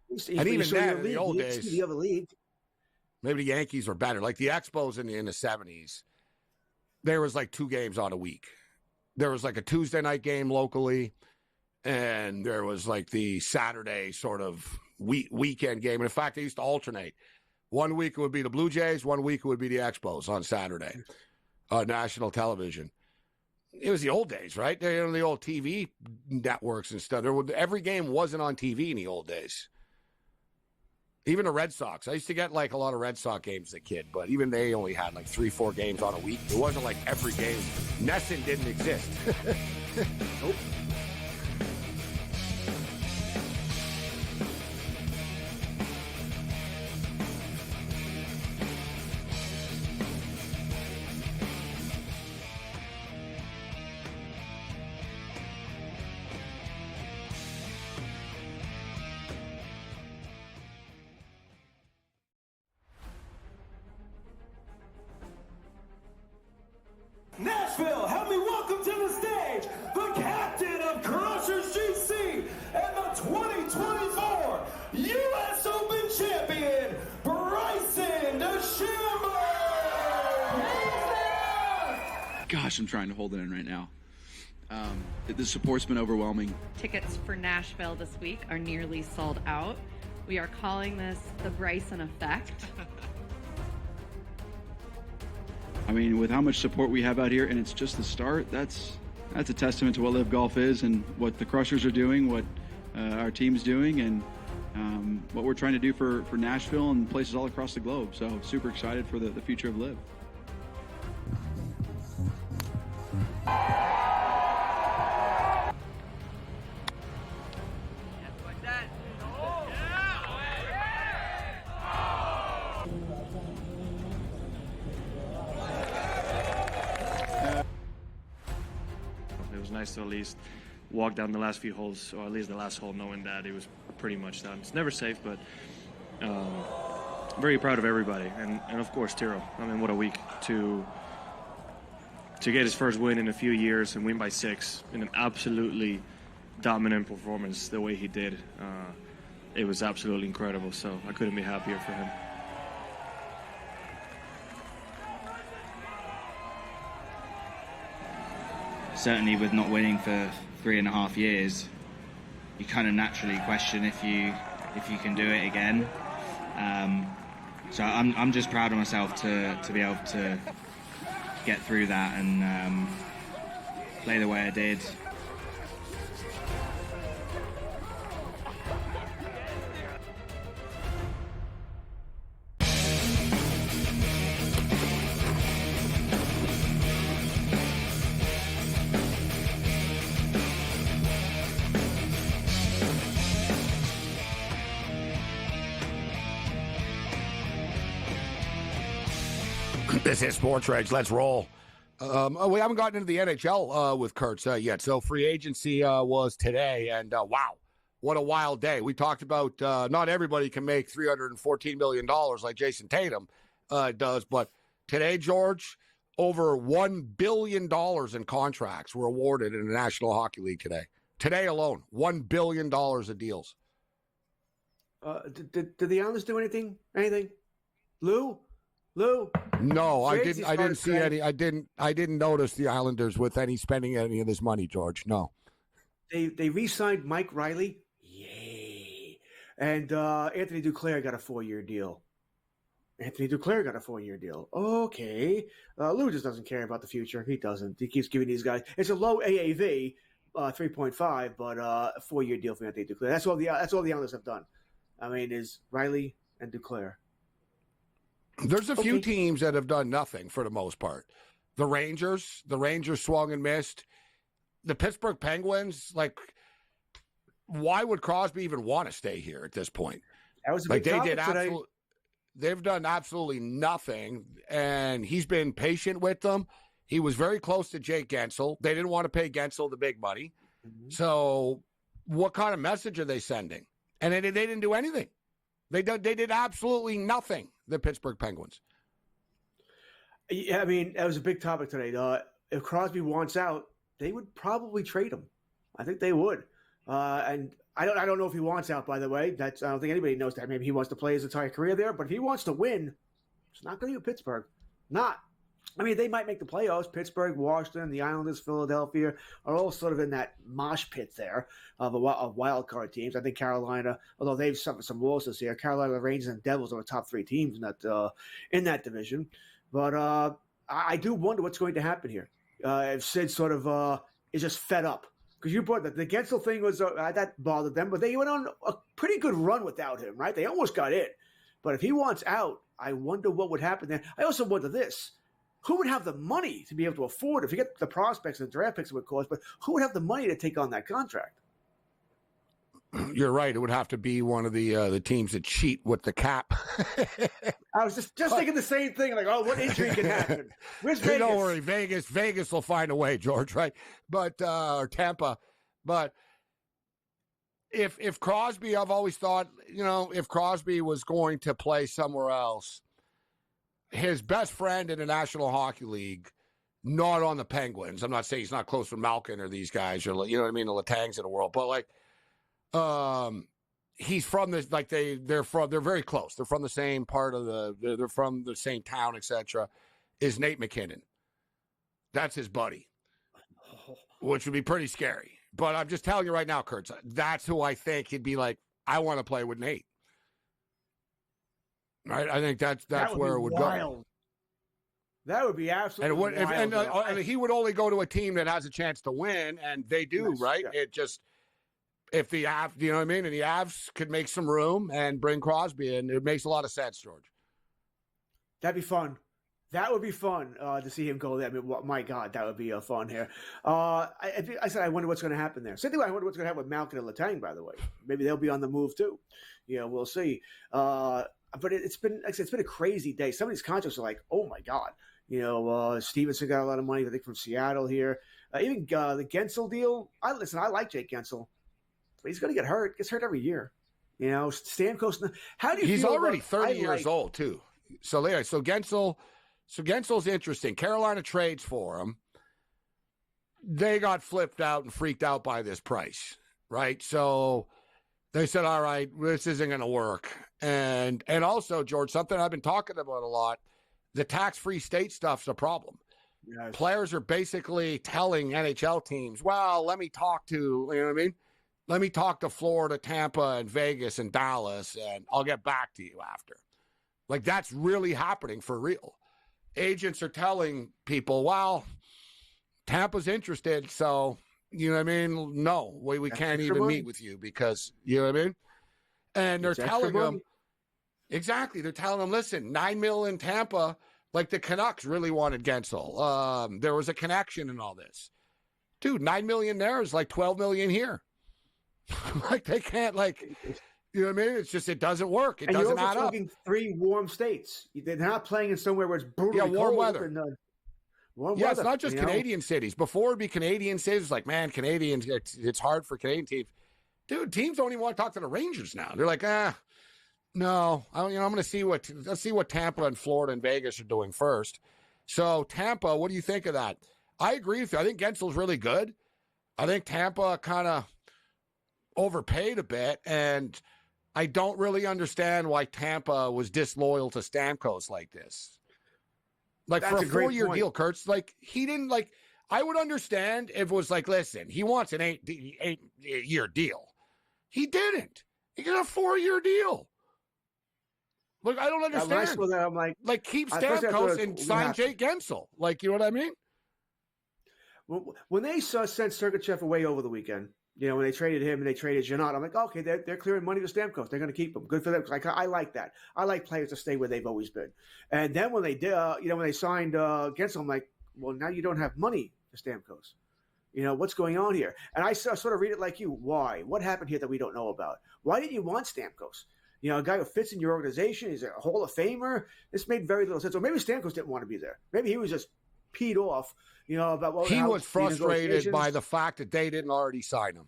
E: And even then, in the old days,
F: the other league.
E: Maybe the Yankees were better. Like the Expos in the 70s, there was 2 games on a week. There was a Tuesday night game locally, and there was the Saturday sort of weekend game. And in fact, they used to alternate. 1 week it would be the Blue Jays, 1 week it would be the Expos on Saturday, national television. It was the old days, right? The old TV networks and stuff. Every game wasn't on TV in the old days. Even the Red Sox. I used to get a lot of Red Sox games as a kid, but even they only had 3-4 games on a week. It wasn't every game. Nesson didn't exist. Nope.
G: Nashville, help me welcome to the stage the captain of Crushers GC and the 2024 U.S. Open champion, Bryson DeChambeau!
A: Gosh, I'm trying to hold it in right now. The support's been overwhelming.
B: Tickets for Nashville this week are nearly sold out. We are calling this the Bryson effect.
A: I mean, with how much support we have out here, and it's just the start, that's a testament to what Live Golf is and what the Crushers are doing, what our team's doing, and what we're trying to do for Nashville and places all across the globe. So super excited for the future of Live.
C: It was nice to at least walk down the last few holes, or at least the last hole, knowing that it was pretty much done. It's never safe, but very proud of everybody, and of course Tiro. I mean, what a week to get his first win in a few years and win by 6 in an absolutely dominant performance the way he did. It was absolutely incredible, so I couldn't be happier for him.
D: Certainly with not winning for 3.5 years, you kind of naturally question if you can do it again. So I'm just proud of myself to be able to get through that and play the way I did.
E: This is SportsRage. Let's roll. We haven't gotten into the NHL with Kurtz yet. So free agency was today, and wow, what a wild day. We talked about not everybody can make $314 million like Jason Tatum does, but today, George, over $1 billion in contracts were awarded in the National Hockey League today. Today alone, $1 billion of deals.
F: Did the Islanders do anything? Anything? Lou?
E: No, I
F: Crazy
E: didn't see
F: today.
E: any. I didn't notice the Islanders with any spending any of this money, George. No.
F: They re-signed Mike Riley. Yay. And Anthony Duclair got a 4-year deal. Anthony Duclair got a 4-year deal. Okay. Lou just doesn't care about the future. He doesn't. He keeps giving these guys. It's a low AAV, 3.5, but a 4-year deal for Anthony Duclair. That's all the analysts have done. I mean, is Riley and Duclair.
E: There's a few teams that have done nothing for the most part. The Rangers swung and missed. The Pittsburgh Penguins, like, why would Crosby even want to stay here at this point?
F: That was a big topic today.
E: They've done absolutely nothing, and he's been patient with them. He was very close to Jake Gensel. They didn't want to pay Gensel the big money. Mm-hmm. So what kind of message are they sending? And they didn't do anything. They did absolutely nothing, the Pittsburgh Penguins.
F: Yeah, I mean, that was a big topic today. If Crosby wants out, they would probably trade him. I think they would. And I don't know if he wants out, by the way. I don't think anybody knows that. Maybe he wants to play his entire career there. But if he wants to win, it's not going to be Pittsburgh. Not. I mean, they might make the playoffs. Pittsburgh, Washington, the Islanders, Philadelphia are all sort of in that mosh pit there of wild card teams. I think Carolina, although they've suffered some losses here, Carolina, the Rangers, and Devils are the top 3 teams in that division. But I do wonder what's going to happen here. If Sid sort of is just fed up. Because you brought the Gensel thing was that bothered them, but they went on a pretty good run without him, right? They almost got in. But if he wants out, I wonder what would happen there. I also wonder this. Who would have the money to be able to afford it? Forget the prospects and the draft picks it would cost, but who would have the money to take on that contract?
E: You're right. It would have to be one of the teams that cheat with the cap.
F: I was just thinking the same thing. Like, oh, what injury can happen? Where's Vegas?
E: Don't worry, Vegas will find a way, George. Right? But or Tampa. But if Crosby, I've always thought, if Crosby was going to play somewhere else, his best friend in the National Hockey League, not on the Penguins. I'm not saying he's not close with Malkin or these guys, or you know what I mean, the Latangs of the world, but like. He's from this, like they're very close. They're from the same part of they're from the same town, etc. Is Nate McKinnon. That's his buddy, which would be pretty scary. But I'm just telling you right now, Kurt, that's who I think he'd be like, I want to play with Nate. Right? I think that's where it would go.
F: That would be absolutely wild.
E: And he would only go to a team that has a chance to win, and they do, yes, right? Yeah. It just... If the Avs, you know what I mean? And the Avs could make some room and bring Crosby in. It makes a lot of sense, George.
F: That'd be fun. That would be fun to see him go there. I mean, my God, that would be fun here. I said, I wonder what's going to happen there. Same thing, I wonder what's going to happen with Malkin and Letang, by the way. Maybe they'll be on the move too. Yeah, we'll see. But it's been a crazy day. Some of these contracts are like, oh my God. Stevenson got a lot of money, I think, from Seattle here. Even the Gensel deal. I like Jake Gensel. But he's going to get hurt. Gets hurt every year. Stamkos. How do you?
E: He's
F: feel
E: already 30 years old too. So Gensel's interesting. Carolina trades for him. They got flipped out and freaked out by this price, right? So they said, "All right, this isn't going to work." And also, George, something I've been talking about a lot: the tax-free state stuff's a problem. Yes. Players are basically telling NHL teams, "Well, let me talk to," you know what I mean? Let me talk to Florida, Tampa, and Vegas, and Dallas, and I'll get back to you after. Like, that's really happening for real. Agents are telling people, well, Tampa's interested, so, you know what I mean? No, we can't even meet with you because, you know what I mean? And they're telling them, exactly, they're telling them, listen, $9 million in Tampa, like the Canucks really wanted Gensel. There was a connection in all this. Dude, $9 million there is like $12 million here. Like they can't, like, you know what I mean? It's just, it doesn't work. It doesn't add up.
F: 3 warm states. They're not playing in somewhere where it's brutally
E: warm
F: cold
E: weather.
F: And,
E: it's not just Canadian cities. Before it'd be Canadian cities, it's like, man, Canadians, it's hard for Canadian teams. Dude, teams don't even want to talk to the Rangers now. They're like, no, I'm going to see let's see what Tampa and Florida and Vegas are doing first. So Tampa, what do you think of that? I agree with you. I think Gensel's really good. I think Tampa kind of overpaid a bit, and I don't really understand why Tampa was disloyal to Stamkos like this. Like, that's for a 4-year deal, Kurtz, like, he didn't, like, I would understand if it was like, listen, he wants an 8-year deal. He didn't. He got a 4-year deal. Look, I don't
F: When I
E: understand.
F: saw that, I'm like,
E: keep
F: at first I thought,
E: Stamkos and
F: what
E: sign
F: happened?
E: Jake Gensel. Like, you know what I mean?
F: When they sent Sergachev away over the weekend, when they traded him and they traded Janot, I'm like, okay, they're clearing money to Stamkos. They're going to keep him. Good for them. Like, I like that. I like players to stay where they've always been. And then when they did, when they signed Gensel, I'm like, well, now you don't have money for Stamkos. What's going on here? And I sort of read it like you. Why? What happened here that we don't know about? Why didn't you want Stamkos? A guy who fits in your organization. He's a Hall of Famer. This made very little sense. Or maybe Stamkos didn't want to be there. Maybe he was just peed off, about what
E: He
F: how
E: was
F: the
E: frustrated by
F: negotiations.
E: the fact that they didn't already sign him,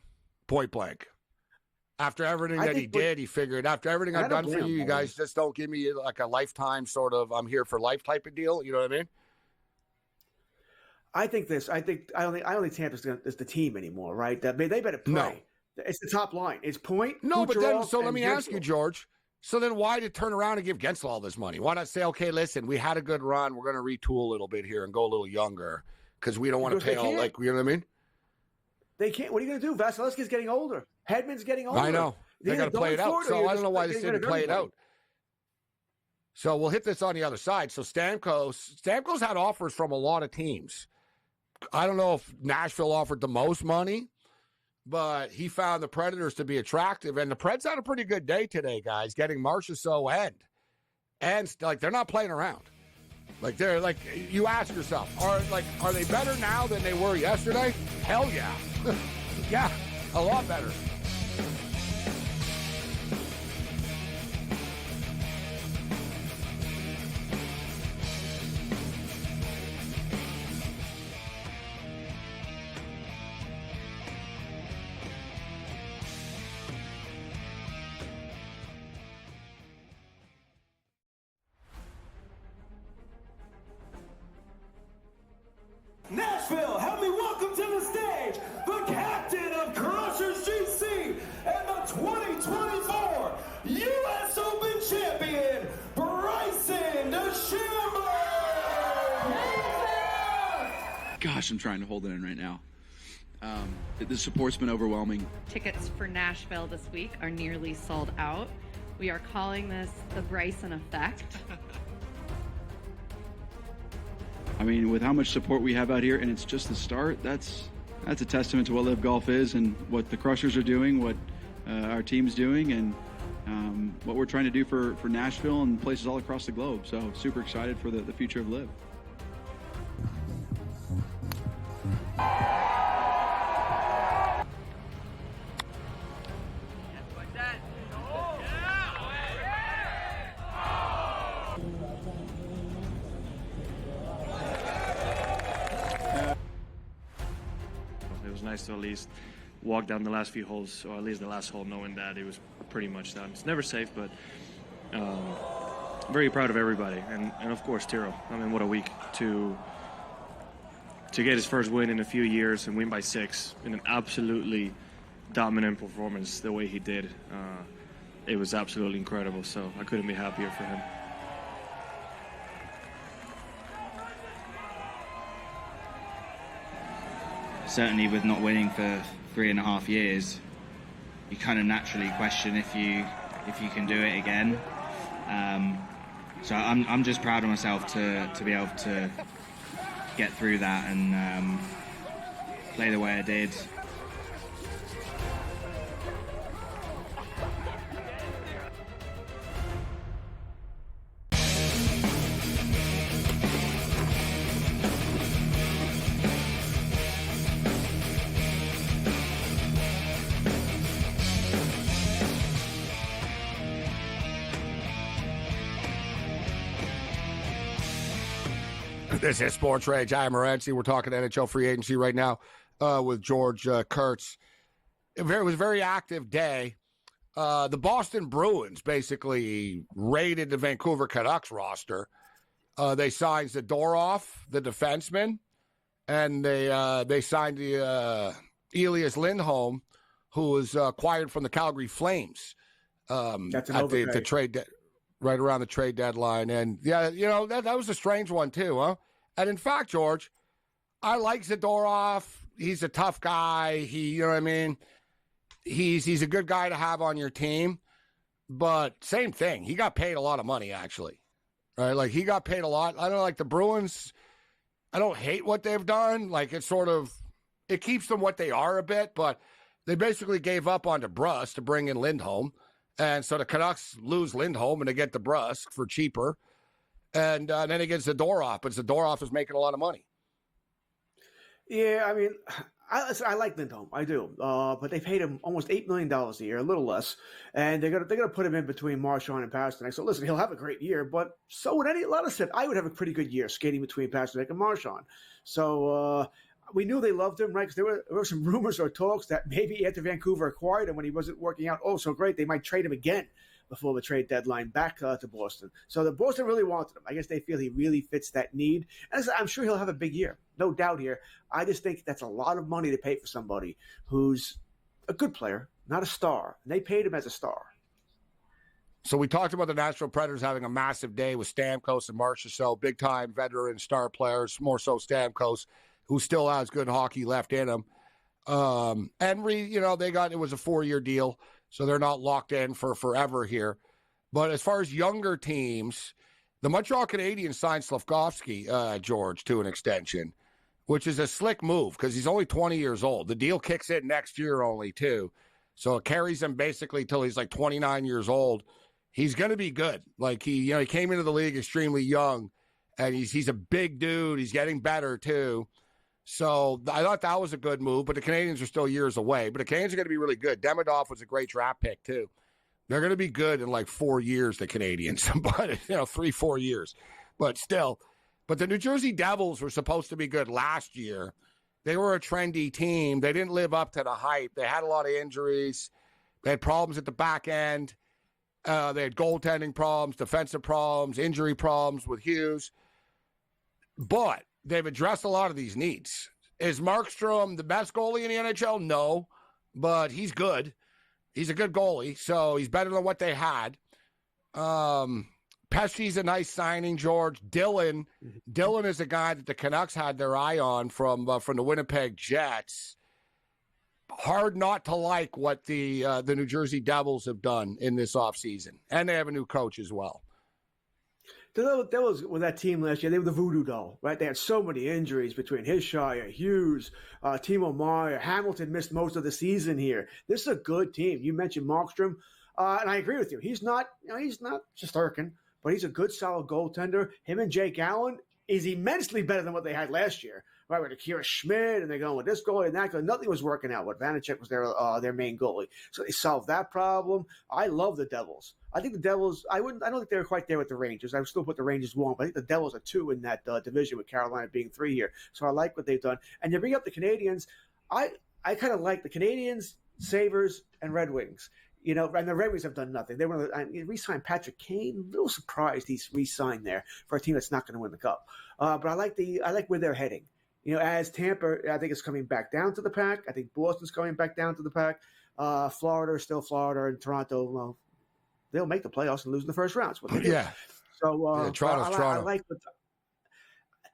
E: point blank. After everything
F: I
E: that he
F: think what-
E: did, he figured, after everything
F: And I
E: I've
F: don't
E: done for
F: blame
E: you,
F: him,
E: you guys just don't give me like a lifetime sort of I'm here for life type of deal. You know what I mean?
F: I don't think Tampa's is the team anymore, right? They better play.
E: No.
F: It's the top line. It's Point.
E: No, but then,
F: Kucherov,
E: so let
F: and
E: me ask you,
F: Gensel.
E: George. So then why did turn around and give Gensel all this money? Why not say, okay, listen, we had a good run. We're going to retool a little bit here and go a little younger because we don't want to
F: Because
E: pay
F: they
E: all,
F: can't.
E: like, you know what I mean?
F: They can't. What are you going to do? Vasilevsky's getting older. Hedman's getting older.
E: I know. They
F: They're
E: got to play it
F: going
E: out.
F: forward, or
E: So
F: you're
E: I don't
F: just
E: know why they
F: getting rid
E: didn't
F: of
E: play it
F: everybody.
E: out. So we'll hit this on the other side. So Stamkos had offers from a lot of teams. I don't know if Nashville offered the most money, but he found the Predators to be attractive. And the Preds had a pretty good day today, guys, getting Marchessault and like they're not playing around. Like they're like you ask yourself, are they better now than they were yesterday? Hell yeah. Yeah, a lot better.
G: Nashville, help me welcome to the stage the captain of Crushers GC and the 2024 U.S. Open champion, Bryson DeChambeau!
A: Gosh, I'm trying to hold it in right now. The support's been overwhelming.
B: Tickets for Nashville this week are nearly sold out. We are calling this the Bryson effect.
A: I mean, with how much support we have out here, and it's just the start, that's a testament to what Live Golf is and what the Crushers are doing, what our team's doing, and what we're trying to do for Nashville and places all across the globe. So super excited for the future of Live.
C: It was nice to at least walk down the last few holes, or at least the last hole, knowing that it was pretty much done. It's never safe, but very proud of everybody, and of course Tiro. I mean, what a week to get his first win in a few years and win by 6 in an absolutely dominant performance the way he did. It was absolutely incredible, so I couldn't be happier for him.
D: Certainly with not winning for 3.5 years, you kind of naturally question if you can do it again. So I'm just proud of myself to be able to get through that and play the way I did.
E: This is SportsRage. I'm Morency. We're talking NHL free agency right now with George Kurtz. It was a very active day. The Boston Bruins basically raided the Vancouver Canucks roster. They signed Zadorov, the defenseman, and they signed the Elias Lindholm, who was acquired from the Calgary Flames.
F: That's an
E: at
F: overpay.
E: the trade right around the trade deadline. And yeah, that was a strange one too, huh? And in fact, George, I like Zadorov. He's a tough guy. You know what I mean? He's a good guy to have on your team. but same thing. He got paid a lot of money, actually. Right? Like, he got paid a lot. I don't know, like the Bruins, I don't hate what they've done. Like, it's sort of, it keeps them what they are a bit, but they basically gave up on DeBrusque to bring in Lindholm. And so the Canucks lose Lindholm and they get DeBrusque for cheaper. And then it gets Zadorov, but Zadorov is making a lot of money.
F: Yeah, I mean, I like Lindholm, I do, but they paid him almost $8 million a year, a little less, and they're gonna put him in between Marchand and Pasternak. So listen, he'll have a great year, but so would a lot of stuff. I would have a pretty good year skating between Pasternak and Marchand. So we knew they loved him, right? Because there were some rumors or talks that maybe after Vancouver acquired him when he wasn't working out, oh so great, they might trade him again before the trade deadline back to Boston. So the Boston really wanted him. I guess they feel he really fits that need. And I'm sure he'll have a big year. No doubt here. I just think that's a lot of money to pay for somebody who's a good player, not a star. And they paid him as a star.
E: So we talked about the Nashville Predators having a massive day with Stamkos and Marchessault, big-time veteran star players, more so Stamkos, who still has good hockey left in him. Henry, it was a 4-year deal. So they're not locked in for forever here. But as far as younger teams, the Montreal Canadiens signed Slafkovsky, George, to an extension, which is a slick move because he's only 20 years old. The deal kicks in next year only, too. So it carries him basically till he's like 29 years old. He's going to be good. Like, he came into the league extremely young, and he's a big dude. He's getting better, too. So I thought that was a good move, but the Canadiens are still years away. But the Canadiens are going to be really good. Demidov was a great draft pick, too. They're going to be good in like 4 years, the Canadiens, but 3-4 years. But still. But the New Jersey Devils were supposed to be good last year. They were a trendy team. They didn't live up to the hype. They had a lot of injuries. They had problems at the back end. They had goaltending problems, defensive problems, injury problems with Hughes. But they've addressed a lot of these needs. Is Markstrom the best goalie in the NHL? No, but he's good. He's a good goalie, so he's better than what they had. Pesci's a nice signing, George. Dylan is a guy that the Canucks had their eye on from the Winnipeg Jets. Hard not to like what the New Jersey Devils have done in this offseason, and they have a new coach as well.
F: The Devils with that team last year, they were the voodoo doll, right? They had so many injuries between Hischier, Hughes, Timo Meier. Hamilton missed most of the season here. This is a good team. You mentioned Markstrom, and I agree with you. He's not Shesterkin, but he's a good, solid goaltender. Him and Jake Allen is immensely better than what they had last year, right? With Akira Schmidt, and they're going with this goalie and that goalie. Nothing was working out. What Vanacek was their main goalie, so they solved that problem. I love the Devils. I think the Devils. I don't think they're quite there with the Rangers. I would still put the Rangers 1, but I think the Devils are 2 in that division, with Carolina being 3 here. So I like what they've done. And you bring up the Canadiens. I kind of like the Canadiens, Sabres, and Red Wings. And the Red Wings have done nothing. They were re-signed Patrick Kane. A little surprised he's re-signed there for a team that's not going to win the Cup. But I like where they're heading. As Tampa, I think it's coming back down to the pack. I think Boston's coming back down to the pack. Florida is still Florida, and Toronto, well, they'll make the playoffs and lose in the first round. That's what they do.
E: Yeah.
F: So
E: Toronto's Toronto.
F: I like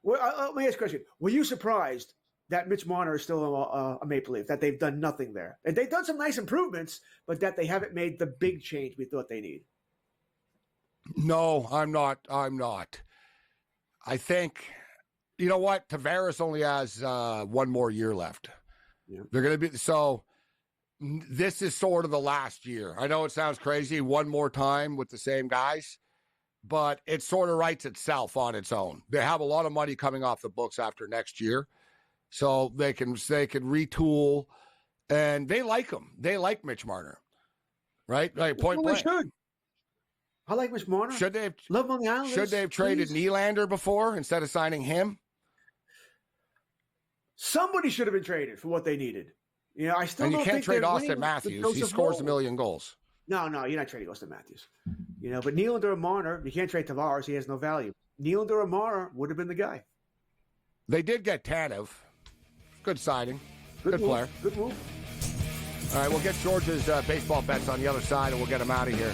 F: let me ask a question. Were you surprised that Mitch Marner is still a Maple Leaf, that they've done nothing there? And they've done some nice improvements, but that they haven't made the big change we thought they need.
E: No, I'm not. I think, you know what? Tavares only has 1 more year left. Yeah. They're going to be, so this is sort of the last year. I know it sounds crazy, 1 more time with the same guys, but it sort of writes itself on its own. They have a lot of money coming off the books after next year, so they can retool, and they like him. They like Mitch Marner, right? Like point blank.
F: Should. I like Mitch Marner.
E: Should they have,
F: love him on the Islanders?
E: Should they have traded Nylander before instead of signing him?
F: Somebody should have been traded for what they needed. I still don't think. And you can't trade
E: Austin Matthews. He scores 1 million goals.
F: No, you're not trading Austin Matthews. But Nylander or Marner, you can't trade Tavares. He has no value. Nylander or Marner would have been the guy.
E: They did get Tanev. Good signing. Good player.
F: Good move.
E: All right, we'll get George's baseball bets on the other side, and we'll get him out of here.